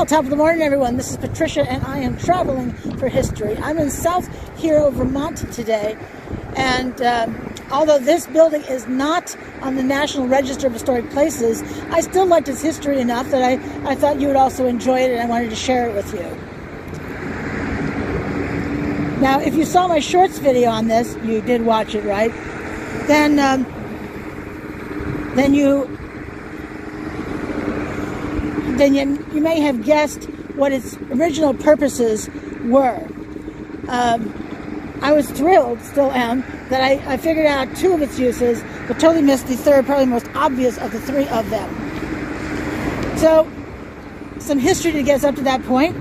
Well, top of the morning, everyone. This is Patricia, and I am traveling for history. I'm in South Hero, Vermont today, and although this building is not on the National Register of Historic Places, I still liked its history enough that I thought you would also enjoy it, and I wanted to share it with you. Now, if you saw my shorts video on this, you did watch it, right? Then you may have guessed what its original purposes were. I was thrilled, still am, that I figured out two of its uses, but totally missed the third, probably most obvious of the three of them. So, some history to get us up to that point.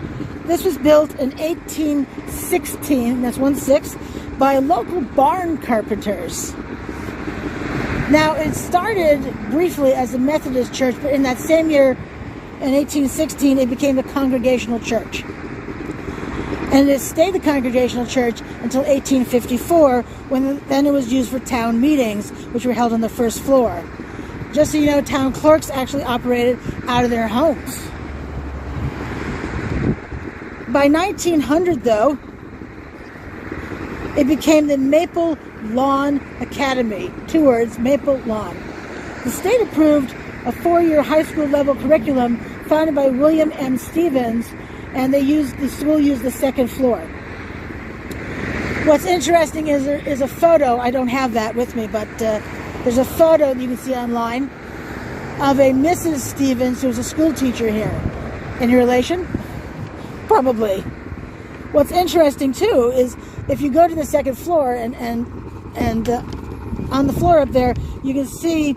This was built in 1816, that's 1/6, by local barn carpenters. Now, it started briefly as a Methodist church, but in that same year, in 1816, it became a Congregational church. And it stayed the Congregational church until 1854, when then it was used for town meetings, which were held on the first floor. Just so you know, town clerks actually operated out of their homes. By 1900, though, it became the Maple Lawn Academy. 2 words, Maple Lawn. The state approved a 4-year high school level curriculum founded by William M. Stevens, and the school used the second floor. What's interesting is there is a photo, I don't have that with me, but there's a photo that you can see online of a Mrs. Stevens who was a school teacher here. Any relation? Probably. What's interesting too is if you go to the second floor and on the floor up there, you can see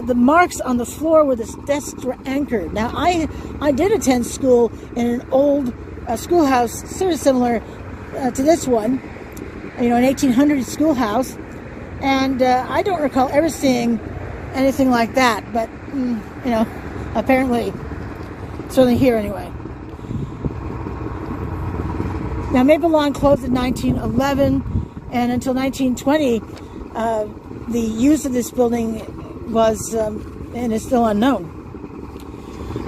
the marks on the floor where the desks were anchored. Now, I did attend school in an old schoolhouse, sort of similar to this one, you know, an 1800 schoolhouse, and I don't recall ever seeing anything like that, but, you know, apparently, certainly here anyway. Now, Maple Lawn closed in 1911, and until 1920, the use of this building was and is still unknown.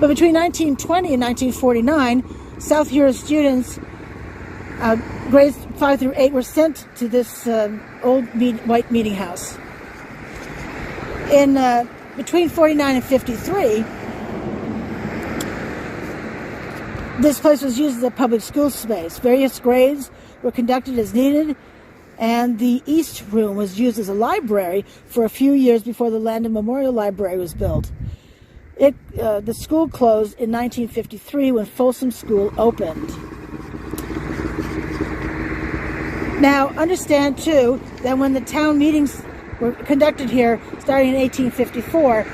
But between 1920 and 1949, South Hero students, grades 5 through 8, were sent to this old white meeting house. In between 49 and 53, this place was used as a public school space. Various grades were conducted as needed, and the East Room was used as a library for a few years before the Landon Memorial Library was built. The school closed in 1953 when Folsom School opened. Now, understand too that when the town meetings were conducted here, starting in 1854,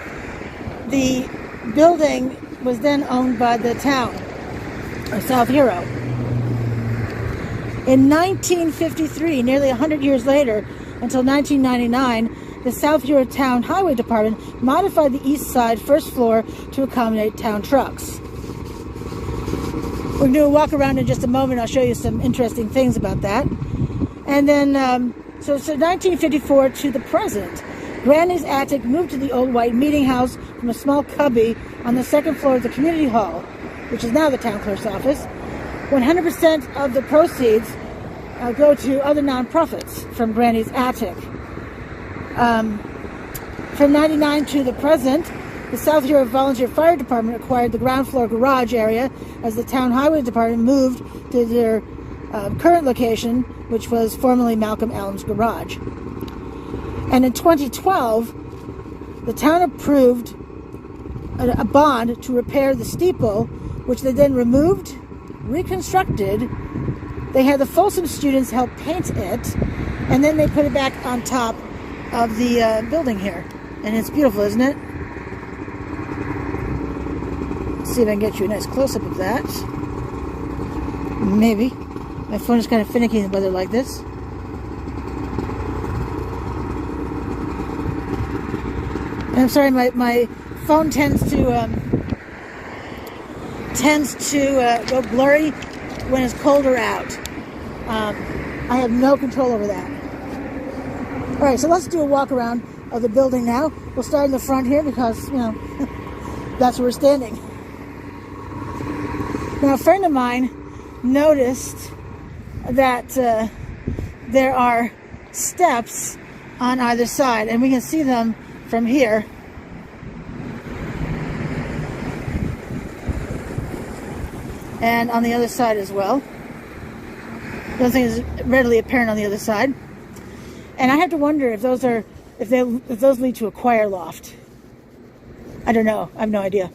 the building was then owned by the town of South Hero. In 1953, nearly 100 years later, until 1999, the South Hero Town Highway Department modified the east side first floor to accommodate town trucks. We're going to do a walk around in just a moment. I'll show you some interesting things about that. And then, so 1954 to the present, Granny's Attic moved to the old white meeting house from a small cubby on the second floor of the community hall, which is now the town clerk's office. 100% of the proceeds go to other nonprofits from Granny's Attic. From 99 to the present, the South Hero Volunteer Fire Department acquired the ground floor garage area as the Town Highway Department moved to their current location, which was formerly Malcolm Allen's garage. And in 2012, the town approved a bond to repair the steeple, which they then removed, reconstructed. They had the Folsom students help paint it, and then they put it back on top of the building here. And it's beautiful, isn't it? Let's see if I can get you a nice close-up of that. Maybe. My phone is kind of finicky in the weather like this. And I'm sorry, my phone tends to go blurry when it's colder out. I have no control over that. All right, so let's do a walk around of the building now. We'll start in the front here because, you know, that's where we're standing. Now, a friend of mine noticed that there are steps on either side, and we can see them from here. And on the other side as well. The other thing is readily apparent on the other side. And I have to wonder if those lead to a choir loft. I don't know. I have no idea.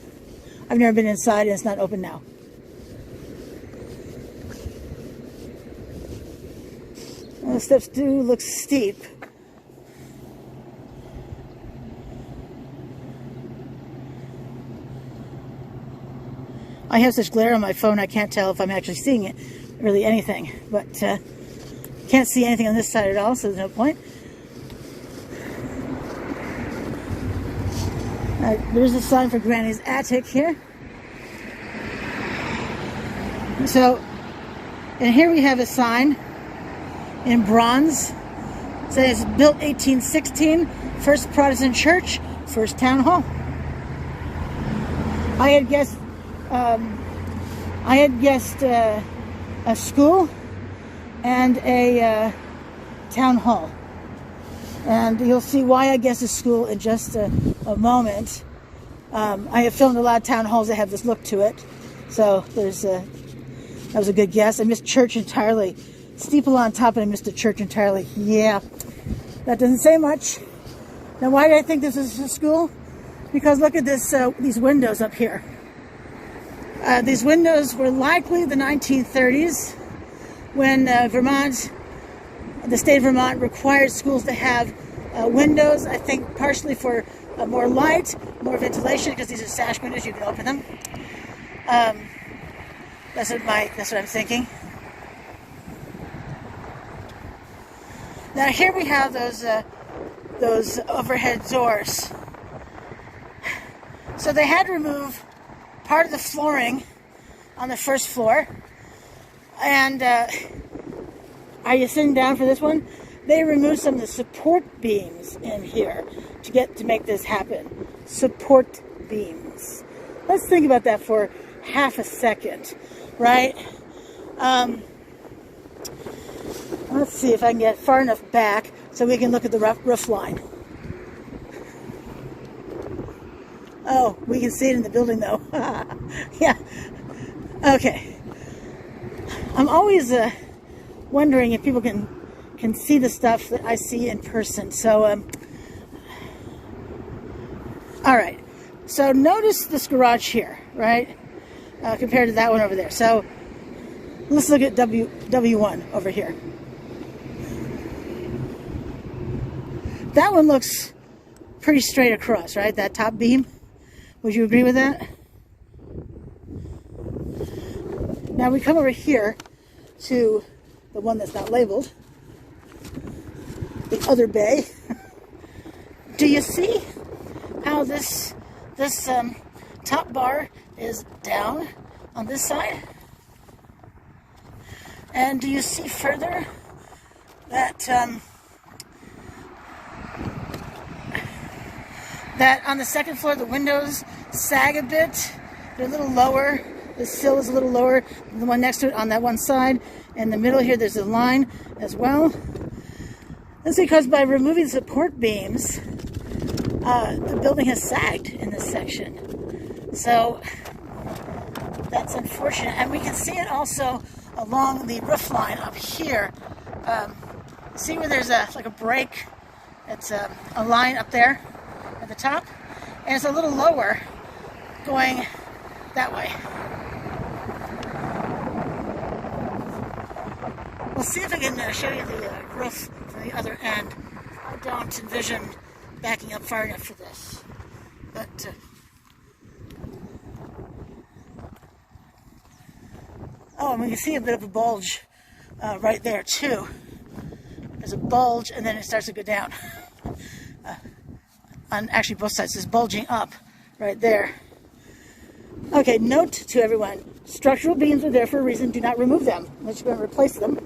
I've never been inside, and it's not open now. Well, the steps do look steep. I have such glare on my phone, I can't tell if I'm actually seeing it, really anything. But can't see anything on this side at all, so there's no point. There's a sign for Granny's Attic here. So, and here we have a sign in bronze. It says built 1816, First Protestant Church, First Town Hall. I had guessed a school and a town hall. And you'll see why I guess a school in just a moment. I have filmed a lot of town halls that have this look to it. So that was a good guess. I missed church entirely. Steeple on top, and I missed the church entirely. Yeah, that doesn't say much. Now, why did I think this is a school? Because look at this, these windows up here. These windows were likely the 1930s when the state of Vermont required schools to have windows, I think partially for more light, more ventilation, because these are sash windows, you can open them. That's what I'm thinking. Now here we have those overhead doors. So they had to remove part of the flooring on the first floor. And are you sitting down for this one? They removed some of the support beams in here to make this happen. Support beams. Let's think about that for half a second, right? Let's see if I can get far enough back so we can look at the roof line. Oh, we can see it in the building though. Yeah. Okay. I'm always wondering if people can see the stuff that I see in person. So, all right. So notice this garage here, right? Compared to that one over there. So let's look at W1 over here. That one looks pretty straight across, right? That top beam. Would you agree with that? Now we come over here to the one that's not labeled, the other bay. Do you see how this top bar is down on this side? And do you see further that that on the second floor the windows sag a bit? They're a little lower. The sill is a little lower than the one next to it on that one side. In the middle here there's a line as well. That's because by removing support beams, the building has sagged in this section. So that's unfortunate. And we can see it also along the roof line up here. See where there's like a break? It's a line up there at the top, and it's a little lower going that way. We'll see if I can show you the roof from the other end. I don't envision backing up far enough for this, but oh, and we can see a bit of a bulge right there too. There's a bulge, and then it starts to go down. On actually both sides, it's bulging up right there. Okay, note to everyone, structural beams are there for a reason. Do not remove them unless you're going to replace them.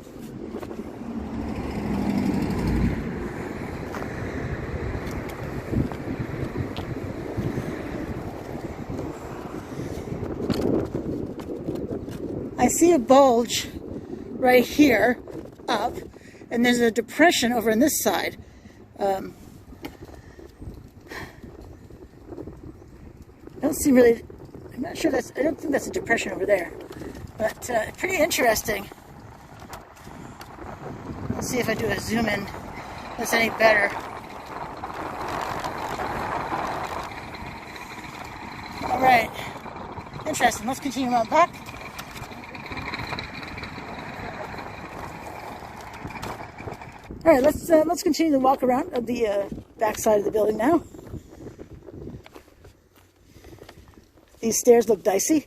I see a bulge right here up, and there's a depression over on this side. I don't see really, I'm not sure I don't think that's a depression over there, but pretty interesting. Let's see if I do a zoom in, if that's any better. All right, interesting. Let's continue on back. All right, let's continue to walk around of the back side of the building now. These stairs look dicey.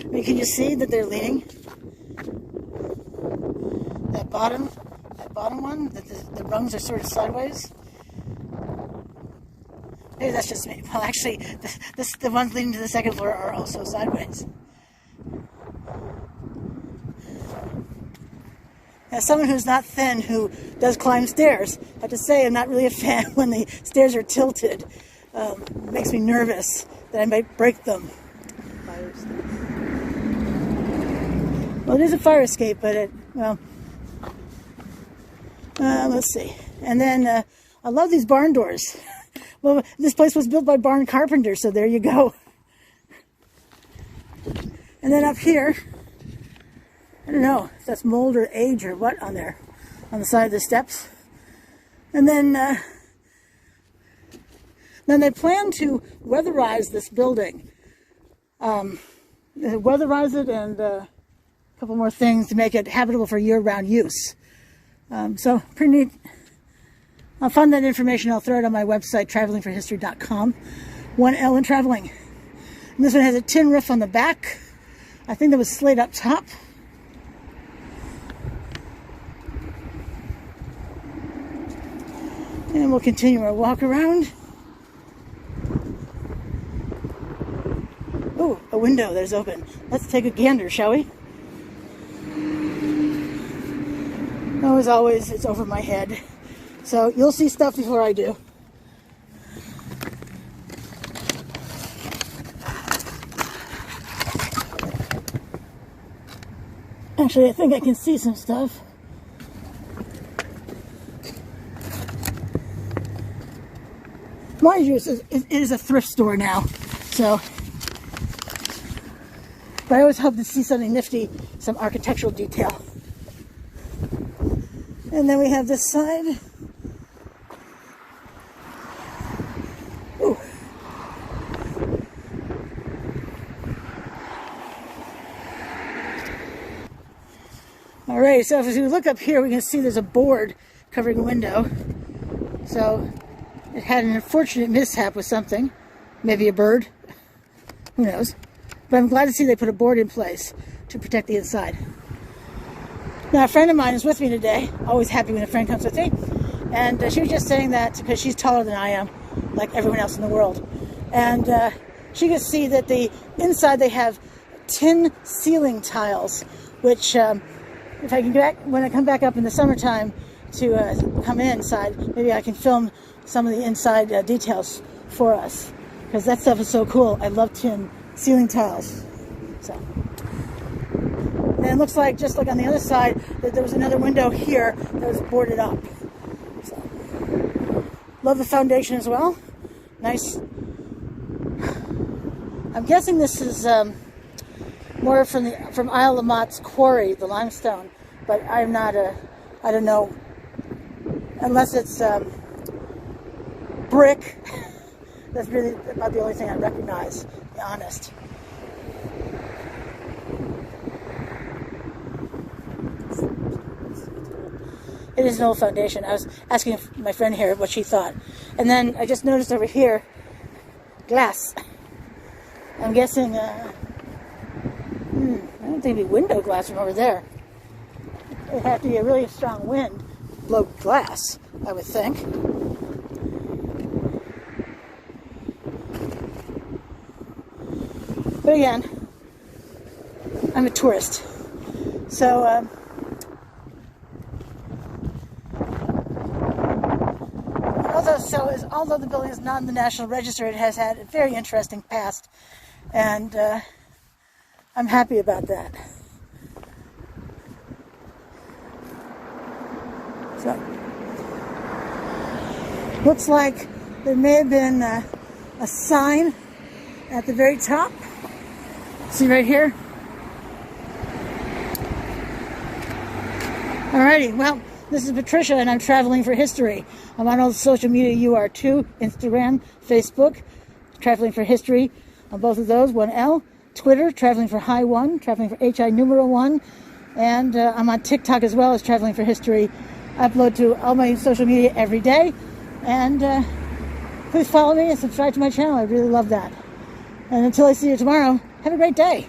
I mean, can you see that they're leaning? That bottom one, that the rungs are sort of sideways. Maybe that's just me. Well, actually, the ones leading to the second floor are also sideways. As someone who's not thin, who does climb stairs, I have to say I'm not really a fan when the stairs are tilted. It makes me nervous that I might break them. Fire escape. Well, it is a fire escape, but let's see. And then I love these barn doors. Well, this place was built by barn carpenters, so there you go. And then up here, I don't know if that's mold or age or what on there, on the side of the steps. And then they plan to weatherize this building. Weatherize it and a couple more things to make it habitable for year-round use. So pretty neat. I'll find that information. I'll throw it on my website, travelingforhistory.com. 1L in traveling. And this one has a tin roof on the back. I think there was slate up top. And we'll continue our walk around. Oh, a window there's open. Let's take a gander, shall we? Oh, as always, it's over my head. So you'll see stuff before I do. Actually, I think I can see some stuff. Mind you, it is a thrift store now, so. But I always hope to see something nifty, some architectural detail. And then we have this side. Ooh. All right, so if we look up here, we can see there's a board covering a window. So it had an unfortunate mishap with something, maybe a bird, who knows. But I'm glad to see they put a board in place to protect the inside. Now, a friend of mine is with me today, always happy when a friend comes with me, and she was just saying that because she's taller than I am, like everyone else in the world. And she could see that the inside they have tin ceiling tiles, which if I can get back, when I come back up in the summertime to come inside, maybe I can film some of the inside details for us, because that stuff is so cool. I love tin ceiling tiles. So, and it looks like, just like on the other side, that there was another window here that was boarded up. So, love the foundation as well. Nice. I'm guessing this is more from Isle La Motte's quarry, the limestone, but I'm not I don't know, unless it's brick. That's really about the only thing I recognize, to be honest. It is an old foundation. I was asking my friend here what she thought. And then I just noticed over here, glass. I'm guessing, I don't think it'd be window glass from over there. It'd have to be a really strong wind, blow glass, I would think. But again, I'm a tourist. So, although the building is not in the National Register, it has had a very interesting past, and I'm happy about that. So, looks like there may have been a sign at the very top. See right here? Alrighty, well, this is Patricia and I'm traveling for history. I'm on all the social media you are too. Instagram, Facebook, Traveling for History on both of those, 1L. Twitter, Traveling for High 1, Traveling for HI numeral 1. And I'm on TikTok as well as Traveling for History. I upload to all my social media every day. And please follow me and subscribe to my channel. I really love that. And until I see you tomorrow, have a great day.